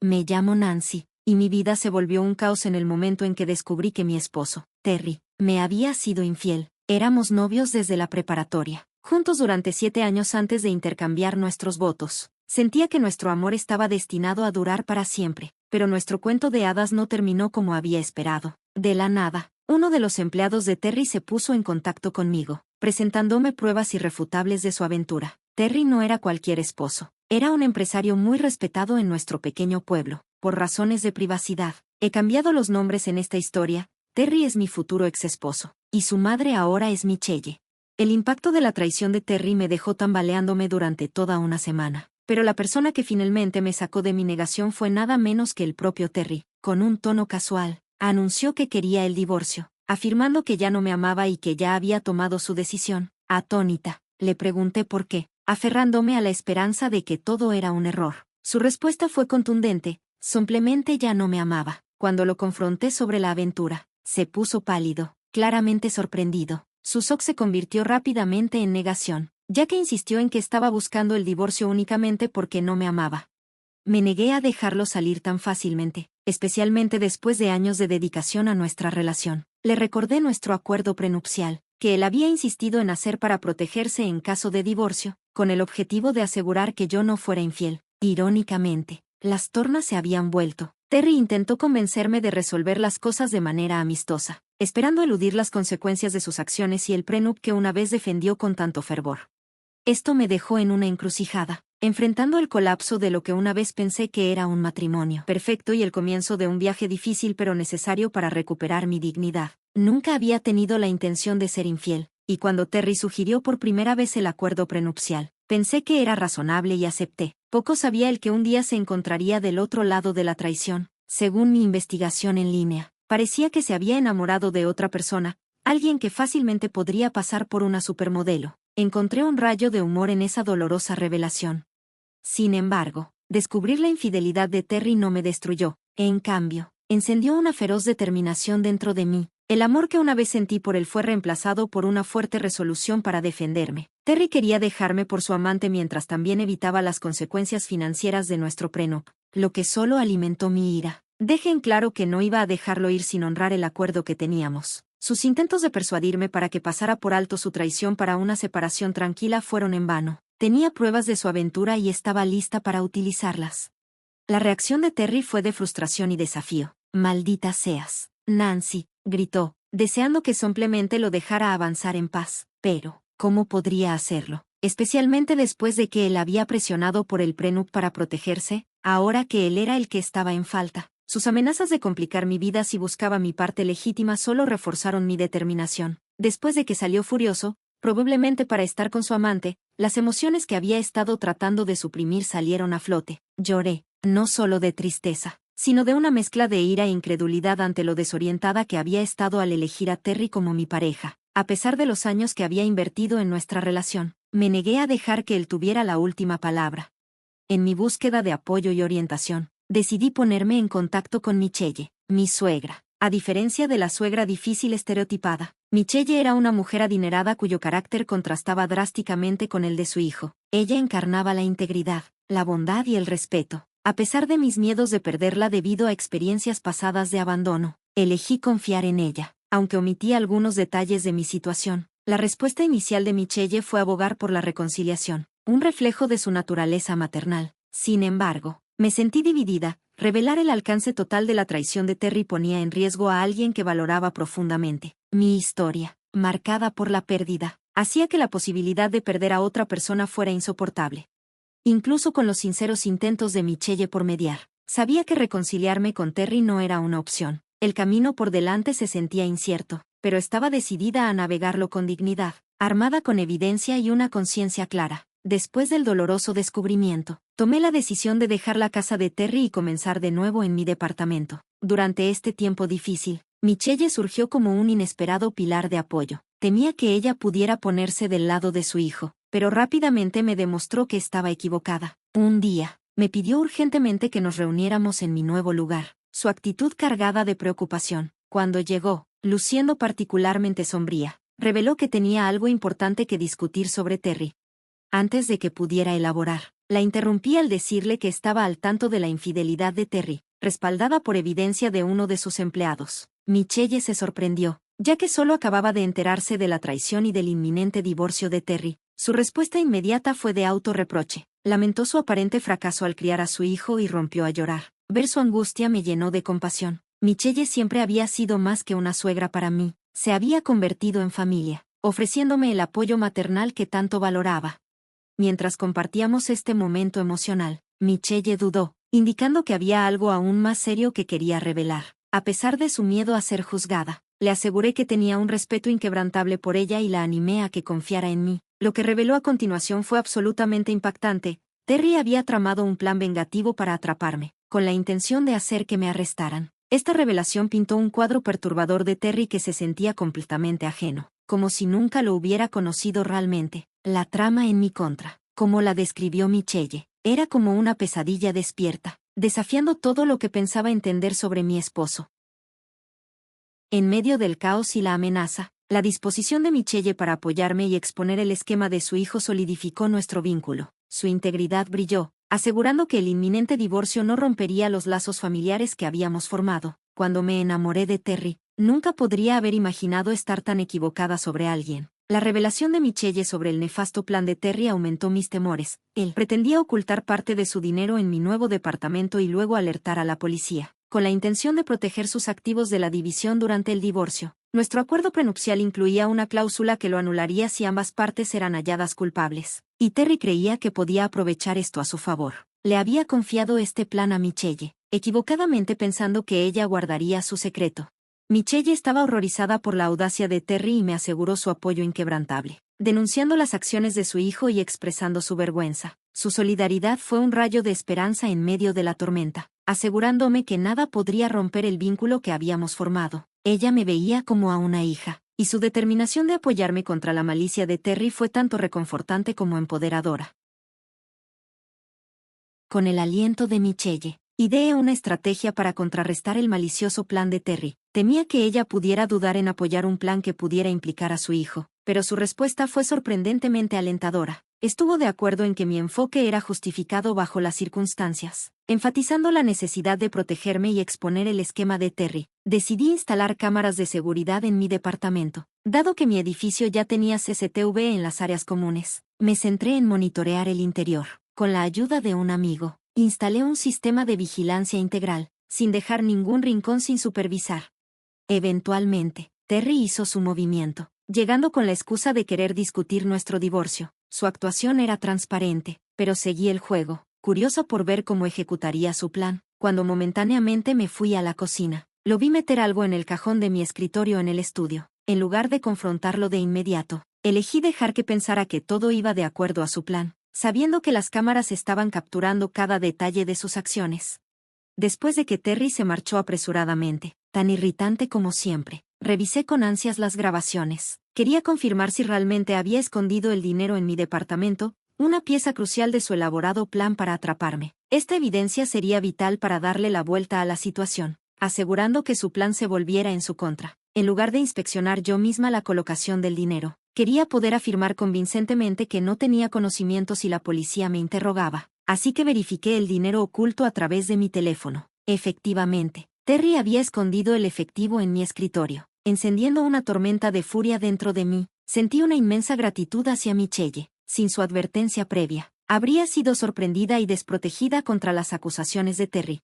Me llamo Nancy, y mi vida se volvió un caos en el momento en que descubrí que mi esposo, Terry, me había sido infiel. Éramos novios desde la preparatoria, juntos durante 7 años antes de intercambiar nuestros votos. Sentía que nuestro amor estaba destinado a durar para siempre, pero nuestro cuento de hadas no terminó como había esperado. De la nada, uno de los empleados de Terry se puso en contacto conmigo, presentándome pruebas irrefutables de su aventura. Terry no era cualquier esposo. Era un empresario muy respetado en nuestro pequeño pueblo. Por razones de privacidad, he cambiado los nombres en esta historia. Terry es mi futuro exesposo, y su madre ahora es Michelle. El impacto de la traición de Terry me dejó tambaleándome durante toda una semana, pero la persona que finalmente me sacó de mi negación fue nada menos que el propio Terry. Con un tono casual, anunció que quería el divorcio, afirmando que ya no me amaba y que ya había tomado su decisión. Atónita, le pregunté por qué, aferrándome a la esperanza de que todo era un error. Su respuesta fue contundente: simplemente ya no me amaba. Cuando lo confronté sobre la aventura, se puso pálido, claramente sorprendido. Su shock se convirtió rápidamente en negación, ya que insistió en que estaba buscando el divorcio únicamente porque no me amaba. Me negué a dejarlo salir tan fácilmente, especialmente después de años de dedicación a nuestra relación. Le recordé nuestro acuerdo prenupcial, que él había insistido en hacer para protegerse en caso de divorcio, con el objetivo de asegurar que yo no fuera infiel. Irónicamente, las tornas se habían vuelto. Terry intentó convencerme de resolver las cosas de manera amistosa, esperando eludir las consecuencias de sus acciones y el prenup que una vez defendió con tanto fervor. Esto me dejó en una encrucijada, enfrentando el colapso de lo que una vez pensé que era un matrimonio perfecto y el comienzo de un viaje difícil pero necesario para recuperar mi dignidad. Nunca había tenido la intención de ser infiel, y cuando Terry sugirió por primera vez el acuerdo prenupcial, pensé que era razonable y acepté. Poco sabía él que un día se encontraría del otro lado de la traición. Según mi investigación en línea, parecía que se había enamorado de otra persona, alguien que fácilmente podría pasar por una supermodelo. Encontré un rayo de humor en esa dolorosa revelación. Sin embargo, descubrir la infidelidad de Terry no me destruyó. En cambio, encendió una feroz determinación dentro de mí. El amor que una vez sentí por él fue reemplazado por una fuerte resolución para defenderme. Terry quería dejarme por su amante mientras también evitaba las consecuencias financieras de nuestro prenup, lo que solo alimentó mi ira. Dejé en claro que no iba a dejarlo ir sin honrar el acuerdo que teníamos. Sus intentos de persuadirme para que pasara por alto su traición para una separación tranquila fueron en vano. Tenía pruebas de su aventura y estaba lista para utilizarlas. La reacción de Terry fue de frustración y desafío. «Maldita seas, Nancy», gritó, deseando que simplemente lo dejara avanzar en paz. Pero, ¿cómo podría hacerlo? Especialmente después de que él había presionado por el prenup para protegerse, ahora que él era el que estaba en falta. Sus amenazas de complicar mi vida si buscaba mi parte legítima solo reforzaron mi determinación. Después de que salió furioso, probablemente para estar con su amante, las emociones que había estado tratando de suprimir salieron a flote. Lloré, no solo de tristeza, sino de una mezcla de ira e incredulidad ante lo desorientada que había estado al elegir a Terry como mi pareja. A pesar de los años que había invertido en nuestra relación, me negué a dejar que él tuviera la última palabra. En mi búsqueda de apoyo y orientación, decidí ponerme en contacto con Michelle, mi suegra. A diferencia de la suegra difícil estereotipada, Michelle era una mujer adinerada cuyo carácter contrastaba drásticamente con el de su hijo. Ella encarnaba la integridad, la bondad y el respeto. A pesar de mis miedos de perderla debido a experiencias pasadas de abandono, elegí confiar en ella. Aunque omití algunos detalles de mi situación, la respuesta inicial de Michelle fue abogar por la reconciliación, un reflejo de su naturaleza maternal. Sin embargo, me sentí dividida. Revelar el alcance total de la traición de Terry ponía en riesgo a alguien que valoraba profundamente. Mi historia, marcada por la pérdida, hacía que la posibilidad de perder a otra persona fuera insoportable. Incluso con los sinceros intentos de Michelle por mediar, sabía que reconciliarme con Terry no era una opción. El camino por delante se sentía incierto, pero estaba decidida a navegarlo con dignidad, armada con evidencia y una conciencia clara. Después del doloroso descubrimiento, tomé la decisión de dejar la casa de Terry y comenzar de nuevo en mi departamento. Durante este tiempo difícil, Michelle surgió como un inesperado pilar de apoyo. Temía que ella pudiera ponerse del lado de su hijo, pero rápidamente me demostró que estaba equivocada. Un día, me pidió urgentemente que nos reuniéramos en mi nuevo lugar, su actitud cargada de preocupación. Cuando llegó, luciendo particularmente sombría, reveló que tenía algo importante que discutir sobre Terry. Antes de que pudiera elaborar, La interrumpí al decirle que estaba al tanto de la infidelidad de Terry, respaldada por evidencia de uno de sus empleados. Michelle se sorprendió, ya que solo acababa de enterarse de la traición y del inminente divorcio de Terry. Su respuesta inmediata fue de autorreproche. Lamentó su aparente fracaso al criar a su hijo y rompió a llorar. Ver su angustia me llenó de compasión. Michelle siempre había sido más que una suegra para mí. Se había convertido en familia, ofreciéndome el apoyo maternal que tanto valoraba. Mientras compartíamos este momento emocional, Michelle dudó, indicando que había algo aún más serio que quería revelar. A pesar de su miedo a ser juzgada, le aseguré que tenía un respeto inquebrantable por ella y la animé a que confiara en mí. Lo que reveló a continuación fue absolutamente impactante. Terry había tramado un plan vengativo para atraparme, con la intención de hacer que me arrestaran. Esta revelación pintó un cuadro perturbador de Terry que se sentía completamente ajeno, como si nunca lo hubiera conocido realmente. La trama en mi contra, como la describió Michelle, era como una pesadilla despierta, desafiando todo lo que pensaba entender sobre mi esposo. En medio del caos y la amenaza, la disposición de Michelle para apoyarme y exponer el esquema de su hijo solidificó nuestro vínculo. Su integridad brilló, asegurando que el inminente divorcio no rompería los lazos familiares que habíamos formado. Cuando me enamoré de Terry, nunca podría haber imaginado estar tan equivocada sobre alguien. La revelación de Michelle sobre el nefasto plan de Terry aumentó mis temores. Él pretendía ocultar parte de su dinero en mi nuevo departamento y luego alertar a la policía, con la intención de proteger sus activos de la división durante el divorcio. Nuestro acuerdo prenupcial incluía una cláusula que lo anularía si ambas partes eran halladas culpables, y Terry creía que podía aprovechar esto a su favor. Le había confiado este plan a Michelle, equivocadamente pensando que ella guardaría su secreto. Michelle estaba horrorizada por la audacia de Terry y me aseguró su apoyo inquebrantable, denunciando las acciones de su hijo y expresando su vergüenza. Su solidaridad fue un rayo de esperanza en medio de la tormenta, asegurándome que nada podría romper el vínculo que habíamos formado. Ella me veía como a una hija, y su determinación de apoyarme contra la malicia de Terry fue tanto reconfortante como empoderadora. Con el aliento de Michelle, ideé una estrategia para contrarrestar el malicioso plan de Terry. Temía que ella pudiera dudar en apoyar un plan que pudiera implicar a su hijo, pero su respuesta fue sorprendentemente alentadora. Estuvo de acuerdo en que mi enfoque era justificado bajo las circunstancias, enfatizando la necesidad de protegerme y exponer el esquema de Terry. Decidí instalar cámaras de seguridad en mi departamento, dado que mi edificio ya tenía CCTV en las áreas comunes. Me centré en monitorear el interior. Con la ayuda de un amigo, instalé un sistema de vigilancia integral, sin dejar ningún rincón sin supervisar. Eventualmente, Terry hizo su movimiento, llegando con la excusa de querer discutir nuestro divorcio. Su actuación era transparente, pero seguí el juego, curiosa por ver cómo ejecutaría su plan. Cuando momentáneamente me fui a la cocina, lo vi meter algo en el cajón de mi escritorio en el estudio. En lugar de confrontarlo de inmediato, elegí dejar que pensara que todo iba de acuerdo a su plan, sabiendo que las cámaras estaban capturando cada detalle de sus acciones. Después de que Terry se marchó apresuradamente, tan irritante como siempre, revisé con ansias las grabaciones. Quería confirmar si realmente había escondido el dinero en mi departamento, una pieza crucial de su elaborado plan para atraparme. Esta evidencia sería vital para darle la vuelta a la situación, asegurando que su plan se volviera en su contra. En lugar de inspeccionar yo misma la colocación del dinero, quería poder afirmar convincentemente que no tenía conocimiento si la policía me interrogaba. Así que verifiqué el dinero oculto a través de mi teléfono. Efectivamente, Terry había escondido el efectivo en mi escritorio, encendiendo una tormenta de furia dentro de mí. Sentí una inmensa gratitud hacia Michelle. Sin su advertencia previa, habría sido sorprendida y desprotegida contra las acusaciones de Terry.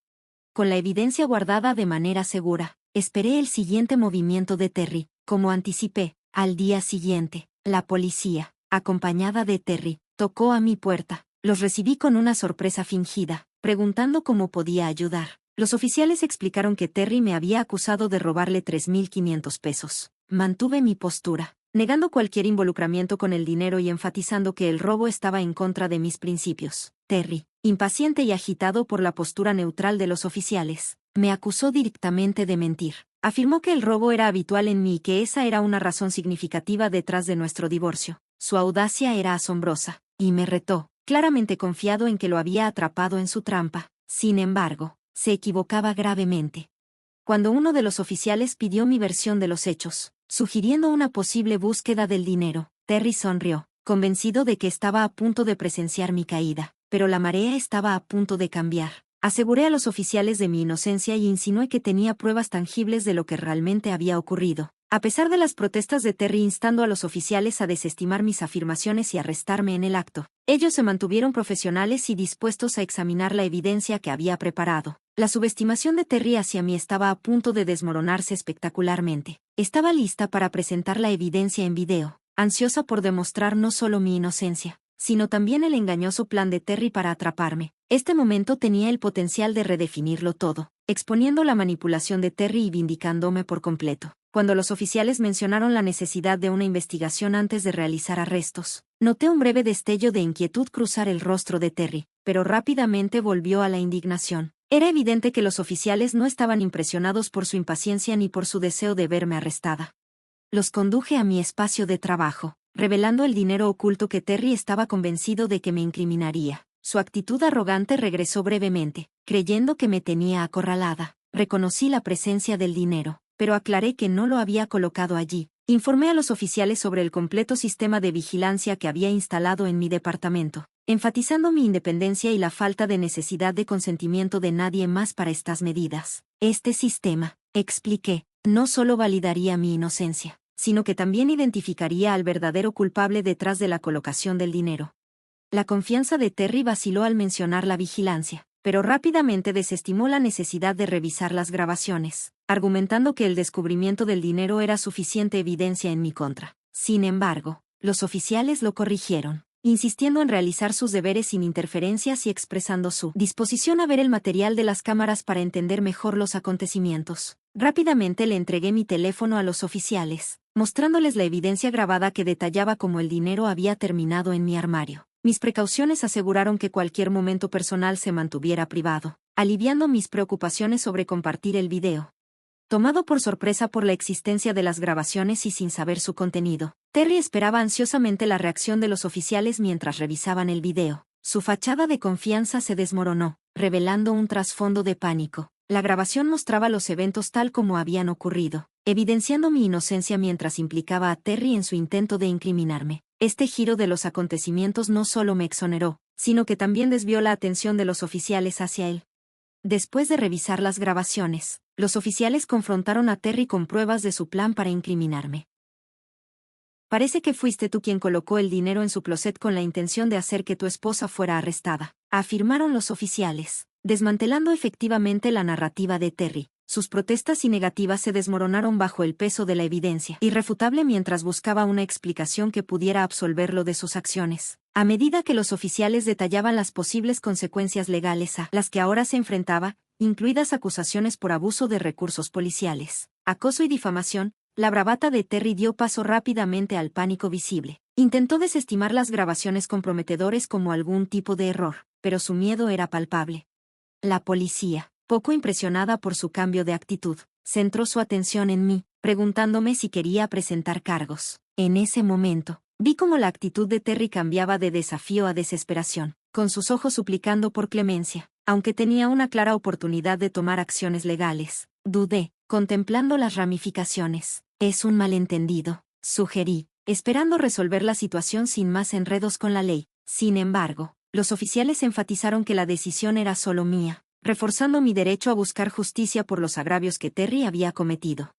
Con la evidencia guardada de manera segura, esperé el siguiente movimiento de Terry. Como anticipé, al día siguiente, la policía, acompañada de Terry, tocó a mi puerta. Los recibí con una sorpresa fingida, preguntando cómo podía ayudar. Los oficiales explicaron que Terry me había acusado de robarle 3,500 pesos. Mantuve mi postura, negando cualquier involucramiento con el dinero y enfatizando que el robo estaba en contra de mis principios. Terry, impaciente y agitado por la postura neutral de los oficiales, me acusó directamente de mentir. Afirmó que el robo era habitual en mí y que esa era una razón significativa detrás de nuestro divorcio. Su audacia era asombrosa, y me retó, claramente confiado en que lo había atrapado en su trampa. Sin embargo, se equivocaba gravemente. Cuando uno de los oficiales pidió mi versión de los hechos, sugiriendo una posible búsqueda del dinero, Terry sonrió, convencido de que estaba a punto de presenciar mi caída. pero la marea estaba a punto de cambiar. Aseguré a los oficiales de mi inocencia y insinué que tenía pruebas tangibles de lo que realmente había ocurrido. A pesar de las protestas de Terry instando a los oficiales a desestimar mis afirmaciones y arrestarme en el acto, ellos se mantuvieron profesionales y dispuestos a examinar la evidencia que había preparado. La subestimación de Terry hacia mí estaba a punto de desmoronarse espectacularmente. Estaba lista para presentar la evidencia en video, ansiosa por demostrar no solo mi inocencia, sino también el engañoso plan de Terry para atraparme. Este momento tenía el potencial de redefinirlo todo, exponiendo la manipulación de Terry y vindicándome por completo. Cuando los oficiales mencionaron la necesidad de una investigación antes de realizar arrestos, noté un breve destello de inquietud cruzar el rostro de Terry, pero rápidamente volvió a la indignación. Era evidente que los oficiales no estaban impresionados por su impaciencia ni por su deseo de verme arrestada. Los conduje a mi espacio de trabajo, revelando el dinero oculto que Terry estaba convencido de que me incriminaría. Su actitud arrogante regresó brevemente, creyendo que me tenía acorralada. Reconocí la presencia del dinero, pero aclaré que no lo había colocado allí. Informé a los oficiales sobre el completo sistema de vigilancia que había instalado en mi departamento, enfatizando mi independencia y la falta de necesidad de consentimiento de nadie más para estas medidas. Este sistema, expliqué, no solo validaría mi inocencia, sino que también identificaría al verdadero culpable detrás de la colocación del dinero. La confianza de Terry vaciló al mencionar la vigilancia, pero rápidamente desestimó la necesidad de revisar las grabaciones, argumentando que el descubrimiento del dinero era suficiente evidencia en mi contra. Sin embargo, los oficiales lo corrigieron, insistiendo en realizar sus deberes sin interferencias y expresando su disposición a ver el material de las cámaras para entender mejor los acontecimientos. Rápidamente le entregué mi teléfono a los oficiales, mostrándoles la evidencia grabada que detallaba cómo el dinero había terminado en mi armario. Mis precauciones aseguraron que cualquier momento personal se mantuviera privado, aliviando mis preocupaciones sobre compartir el video. Tomado por sorpresa por la existencia de las grabaciones y sin saber su contenido, Terry esperaba ansiosamente la reacción de los oficiales mientras revisaban el video. Su fachada de confianza se desmoronó, revelando un trasfondo de pánico. La grabación mostraba los eventos tal como habían ocurrido, evidenciando mi inocencia mientras implicaba a Terry en su intento de incriminarme. Este giro de los acontecimientos no solo me exoneró, sino que también desvió la atención de los oficiales hacia él. Después de revisar las grabaciones, los oficiales confrontaron a Terry con pruebas de su plan para incriminarme. Parece que fuiste tú quien colocó el dinero en su closet con la intención de hacer que tu esposa fuera arrestada, afirmaron los oficiales, desmantelando efectivamente la narrativa de Terry. Sus protestas y negativas se desmoronaron bajo el peso de la evidencia irrefutable mientras buscaba una explicación que pudiera absolverlo de sus acciones. A medida que los oficiales detallaban las posibles consecuencias legales a las que ahora se enfrentaba, incluidas acusaciones por abuso de recursos policiales, acoso y difamación, la bravata de Terry dio paso rápidamente al pánico visible. Intentó desestimar las grabaciones comprometedoras como algún tipo de error, pero su miedo era palpable. La policía, poco impresionada por su cambio de actitud, centró su atención en mí, preguntándome si quería presentar cargos. En ese momento, vi cómo la actitud de Terry cambiaba de desafío a desesperación, con sus ojos suplicando por clemencia. Aunque tenía una clara oportunidad de tomar acciones legales, dudé, contemplando las ramificaciones. Es un malentendido, sugerí, esperando resolver la situación sin más enredos con la ley. Sin embargo, los oficiales enfatizaron que la decisión era solo mía, reforzando mi derecho a buscar justicia por los agravios que Terry había cometido.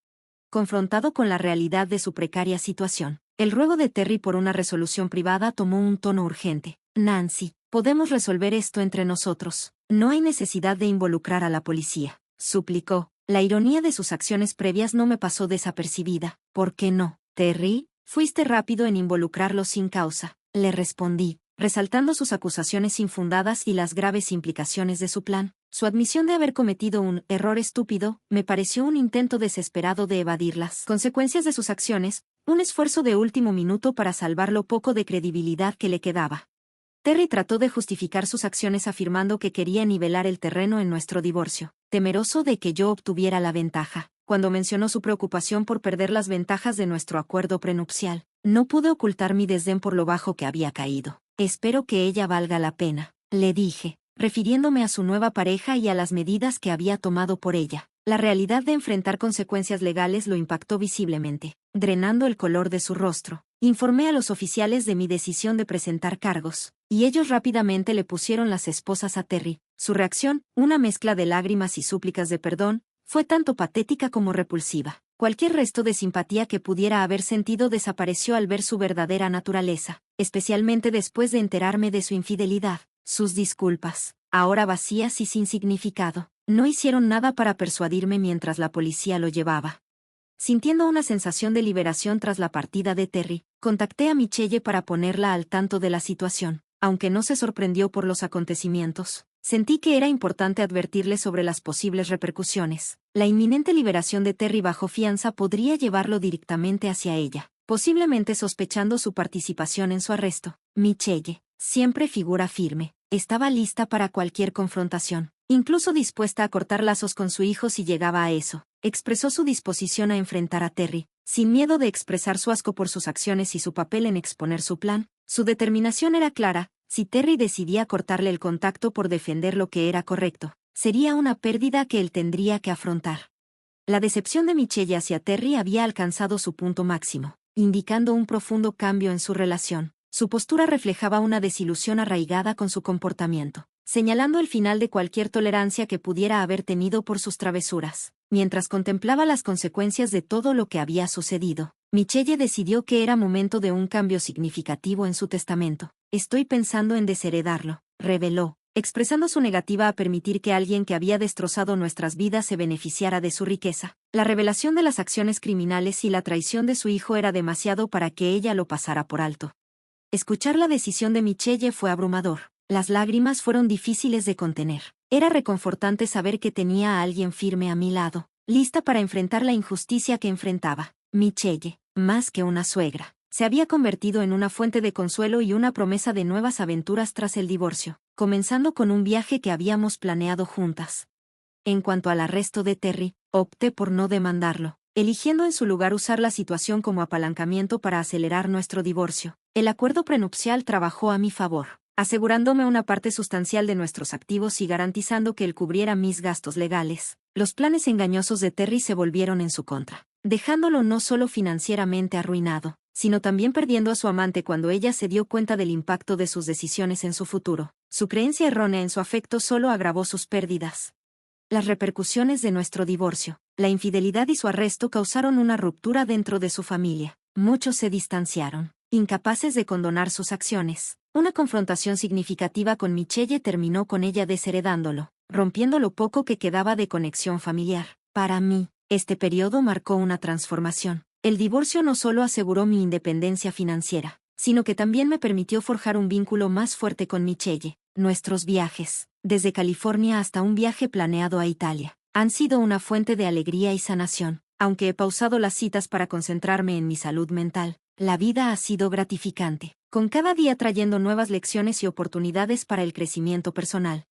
Confrontado con la realidad de su precaria situación, el ruego de Terry por una resolución privada tomó un tono urgente. Nancy, podemos resolver esto entre nosotros. No hay necesidad de involucrar a la policía, suplicó. La ironía de sus acciones previas no me pasó desapercibida. ¿Por qué no, Terry? Fuiste rápido en involucrarlo sin causa, le respondí, resaltando sus acusaciones infundadas y las graves implicaciones de su plan. Su admisión de haber cometido un error estúpido me pareció un intento desesperado de evadir las consecuencias de sus acciones, un esfuerzo de último minuto para salvar lo poco de credibilidad que le quedaba. Terry trató de justificar sus acciones afirmando que quería nivelar el terreno en nuestro divorcio, temeroso de que yo obtuviera la ventaja. Cuando mencionó su preocupación por perder las ventajas de nuestro acuerdo prenupcial, no pude ocultar mi desdén por lo bajo que había caído. Espero que ella valga la pena, le dije, refiriéndome a su nueva pareja y a las medidas que había tomado por ella. La realidad de enfrentar consecuencias legales lo impactó visiblemente, drenando el color de su rostro. Informé a los oficiales de mi decisión de presentar cargos, y ellos rápidamente le pusieron las esposas a Terry. Su reacción, una mezcla de lágrimas y súplicas de perdón, fue tanto patética como repulsiva. Cualquier resto de simpatía que pudiera haber sentido desapareció al ver su verdadera naturaleza, especialmente después de enterarme de su infidelidad. Sus disculpas, ahora vacías y sin significado, no hicieron nada para persuadirme mientras la policía lo llevaba. Sintiendo una sensación de liberación tras la partida de Terry, contacté a Michelle para ponerla al tanto de la situación. Aunque no se sorprendió por los acontecimientos, sentí que era importante advertirle sobre las posibles repercusiones. La inminente liberación de Terry bajo fianza podría llevarlo directamente hacia ella, posiblemente sospechando su participación en su arresto. Michelle, siempre figura firme, estaba lista para cualquier confrontación, incluso dispuesta a cortar lazos con su hijo si llegaba a eso. Expresó su disposición a enfrentar a Terry, sin miedo de expresar su asco por sus acciones y su papel en exponer su plan. Su determinación era clara: si Terry decidía cortarle el contacto por defender lo que era correcto, sería una pérdida que él tendría que afrontar. La decepción de Michelle hacia Terry había alcanzado su punto máximo, indicando un profundo cambio en su relación. Su postura reflejaba una desilusión arraigada con su comportamiento, señalando el final de cualquier tolerancia que pudiera haber tenido por sus travesuras. Mientras contemplaba las consecuencias de todo lo que había sucedido, Michelle decidió que era momento de un cambio significativo en su testamento. Estoy pensando en desheredarlo, reveló, expresando su negativa a permitir que alguien que había destrozado nuestras vidas se beneficiara de su riqueza. La revelación de las acciones criminales y la traición de su hijo era demasiado para que ella lo pasara por alto. Escuchar la decisión de Michelle fue abrumador. Las lágrimas fueron difíciles de contener. Era reconfortante saber que tenía a alguien firme a mi lado, lista para enfrentar la injusticia que enfrentaba. Michelle, más que una suegra, se había convertido en una fuente de consuelo y una promesa de nuevas aventuras tras el divorcio, comenzando con un viaje que habíamos planeado juntas. En cuanto al arresto de Terry, opté por no demandarlo, eligiendo en su lugar usar la situación como apalancamiento para acelerar nuestro divorcio. El acuerdo prenupcial trabajó a mi favor, asegurándome una parte sustancial de nuestros activos y garantizando que él cubriera mis gastos legales. Los planes engañosos de Terry se volvieron en su contra, dejándolo no solo financieramente arruinado, sino también perdiendo a su amante cuando ella se dio cuenta del impacto de sus decisiones en su futuro. Su creencia errónea en su afecto solo agravó sus pérdidas. Las repercusiones de nuestro divorcio, la infidelidad y su arresto causaron una ruptura dentro de su familia. Muchos se distanciaron, incapaces de condonar sus acciones. Una confrontación significativa con Michelle terminó con ella desheredándolo, rompiendo lo poco que quedaba de conexión familiar. Para mí, este periodo marcó una transformación. El divorcio no solo aseguró mi independencia financiera, sino que también me permitió forjar un vínculo más fuerte con Michelle. Nuestros viajes, desde California hasta un viaje planeado a Italia, han sido una fuente de alegría y sanación. Aunque he pausado las citas para concentrarme en mi salud mental, la vida ha sido gratificante, con cada día trayendo nuevas lecciones y oportunidades para el crecimiento personal.